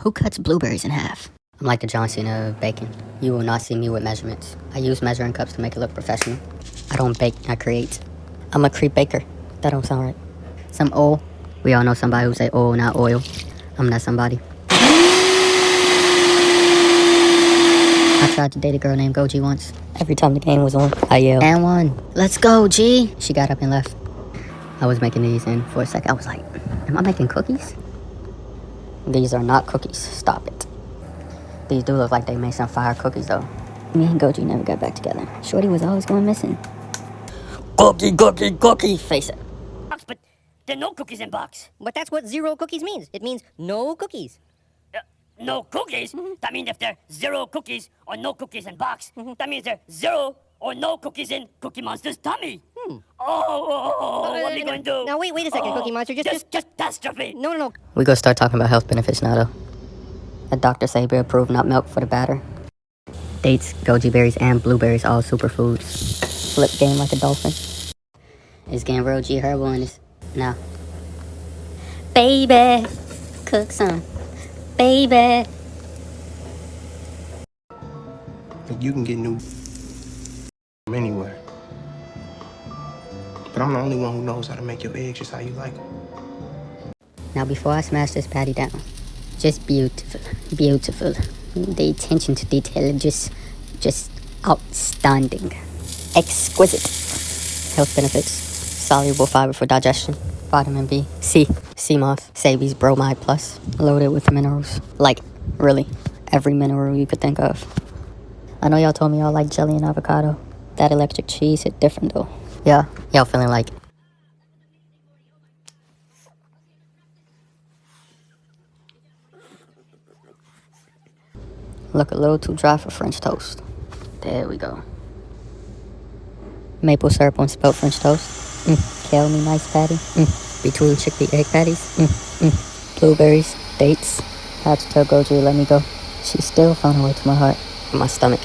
Who cuts blueberries in half? I'm like the John Cena of bacon. You will not see me with measurements. I use measuring cups to make it look professional. I don't bake, I create. I'm a creep baker. That don't sound right. Some oil. We all know somebody who say oil, not oil. I'm that somebody. I tried to date a girl named Goji once. Every time the game was on, I yelled, "And one. Let's go, G." She got up and left. I was making these, and for a second I was like, am I making cookies? These are not cookies. Stop it. These do look like they made some fire cookies, though. Me and Goji never got back together. Shorty was always going missing. Cookie, face it. But there are no cookies in box. But that's what zero cookies means. It means no cookies. No cookies? That means if there are 0 cookies or no cookies in box, that means there are 0 or no cookies in Cookie Monster's tummy. What are we going to do? Now, wait a second, Cookie Monster. Just catastrophe. No. We gonna start talking about health benefits now, though. A Dr. Saber approved nut milk for the batter. Dates, goji berries, and blueberries, all superfoods. Flip game like a dolphin. It's getting real G herbal in this. Now. Baby, cook some. Baby. You can get new from anywhere. But I'm the only one who knows how to make your eggs just how you like them. Now, before I smash this patty down, just beautiful. The attention to detail is just outstanding. Exquisite. Health benefits. Soluble fiber for digestion. Vitamin B. C. Sea moss. Sabies bromide plus. Loaded with minerals. Like, really, every mineral you could think of. I know y'all told me y'all like jelly and avocado. That electric cheese hit different, though. Yeah, y'all feeling like... Look a little too dry for French toast. There we go. Maple syrup on spelt French toast. Kale Miii nice patty. Between chickpea egg patties. Blueberries, dates. I had to tell Goji to let me go. She still found her way to my heart. My stomach.